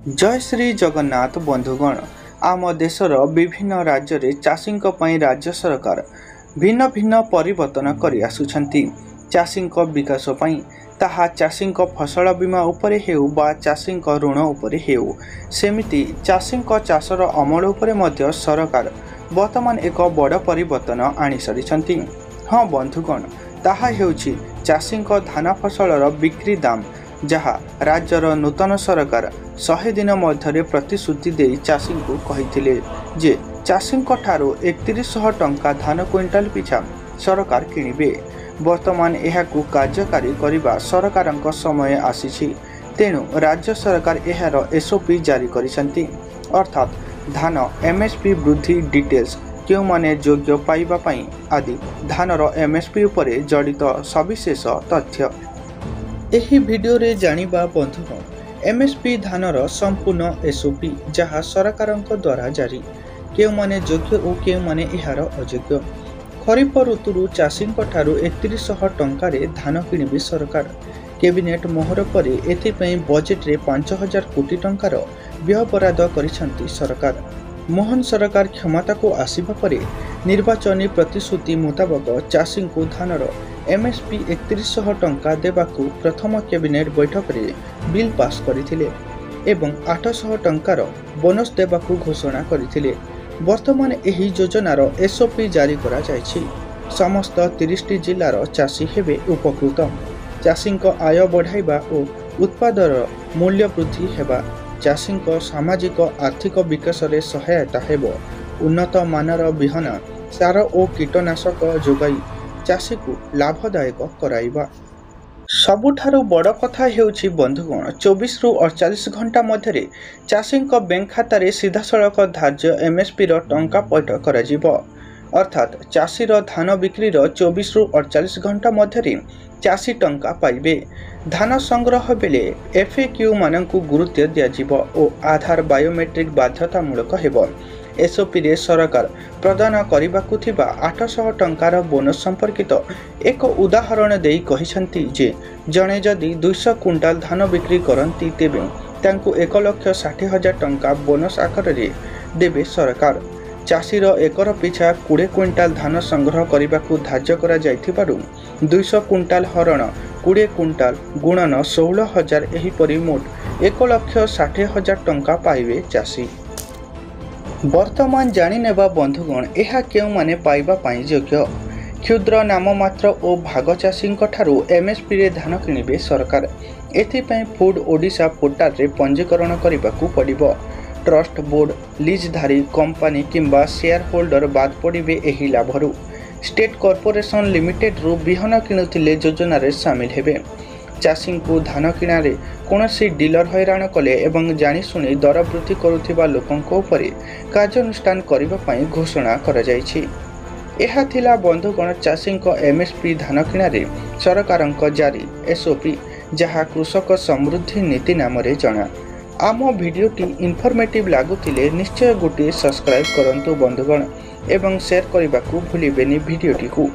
जय श्री जगन्नाथ बंधुगण। आम देशर विभिन्न राज्य रे चाषींक पई राज्य सरकार भिन्न भिन्न परिवर्तन करि आसुछंती। चाषींक विकास पई ताहा चाषींक फसल बीमा उपरे हेउ बा चाषींक ऋण उपरे हेउ, सेमिति चाषींक चाषर अमल उपरे मध्य सरकार वर्तमान एक बड़ परिवर्तन आनी सारिछंती। हाँ बंधुगण, ताहा हेउछि चाषींक धान फसलर बिक्री दाम, जहा राज्यर नूतन सरकार 100 दिन मध्य प्रतिश्रुति दे चाषी को कहिथिले जे चाषी ठारू 3100 टंका धान क्विंटाल पिछा सरकार किणिबे। वर्तमान एहाकू कार्यकारी करिबा सरकारक समय आसीछि, तेणु राज्य सरकार एहार एसओपी जारी करिसंती। अर्थात धान एमएसपी वृद्धि डिटेल्स क्यों माने योग्य पाइबा पई आदि धानर एमएसपी उपरे जड़ित सविशेष तथ्य एही वीडियो रे जानिबा बंधुगण। एमएसपी धानर संपूर्ण एसओपी जहा सरकारक द्वारा जारी, केउ माने योग्य और केउ माने एहार अयोग्य। खरीफ ऋतुरु चाषींक ठारू 3100 टंका रे धान किणिबे सरकार। कैबिनेट मोहर परे एथिपई बजेट रे 5000 कोटी टंकार व्यय बराद करिसंती सरकार। मोहन सरकार क्षमता को आसीबा परे निर्वाचनी प्रतिश्रुति मुताबक चाषी को धानर एमएसपी 3100 टंका देबाकू प्रथम कैबिनेट बैठक रे बिल पास करथिले एवं 800 टंकार बोनस देबाकू घोषणा करथिले। वर्तमान एही योजनार एसओपी जारी करा जायछि। समस्त 30 जिल्लार चाषी हेबे उपकृत। चाषीक आय बढ़ाइबा और उत्पादर मूल्य वृद्धि हेबा चाषीक सामाजिक आर्थिक विकास रे सहायता हेबो। उन्नत मानर बिहन सार और कीटनाशक जोगाई चाषी को लाभदायक कराइबा। सबुठारु बड़ कथा हेउछि बंधुगण, 24 रु 48 घंटा मध्य चाषीक बैंक खाता रे सीधासलख धार्य एमएसपी रो टंका पैठ कराजिबो। अर्थात चाषीर धान बिक्रीर 24 रु 48 घंटा मध्य चाषी टंका पाइबे। धान संग्रह बेले एफएक्यू मानकु गुरुत्व दियाजिबो और आधार बायोमेट्रिक बाध्यतामूलक हेबो। एसओपी रे सरकार प्रदान करिबाकू थिबा 800 टंकार बोनस संपर्कित एक उदाहरण देई कहिसंती जे जणे जदि 200 क्विंटाल धान बिक्री करंती तेबे तांकू 1,60,000 टंका बोनस आकार रे देबे सरकार। चाषीर एकर पिछा 20 क्विंटाल धान संग्रह करिबाकू धार्य करा जायथिबारु 200 क्विंटाल हरण 20 क्विंटाल गुणन 16,000 एहीपरि मोट 1,60,000 टंका पाइबे चाषी। वर्तमान जानिनेबा बंधुगण, एहा केउ माने पाइबा पाई योग्य। क्षुद्र नाममात्र और भाग चाषींक ठारू एमएसपी रे धान किणिबे सरकार। एथिपई फूड ओडिशा पोर्टाल रे पंजीकरण करिबाकू पड़िबो। ट्रस्ट बोर्ड, लीजधारी कंपनी किंबा शेयर होल्डर बाद पड़िबे एही लाभरू। स्टेट कॉर्पोरेशन लिमिटेड रु बिहन किणुथिले योजना रे शामिल हेबे। चाषी को धान किणारे कौनसी डीलर हैरान कले एवं जानिशुणी दर वृद्धि करुथिबा लोकंको उपरे कार्यानुष्ठान करिबा पई घोषणा करा जायछि। एहा थिला बंधुगण चाषींक एमएसपी धान किणारे सरकारंक जारी एसओपी, जहा कृषक समृद्धि नीति नाम रे जणा। आम भिडियोटी इनफॉर्मेटिव लागुथिले निश्चय गोटे सब्सक्राइब करंतु बंधुगण एवं शेयर करने को भूलिबेनी भिडियोटी को।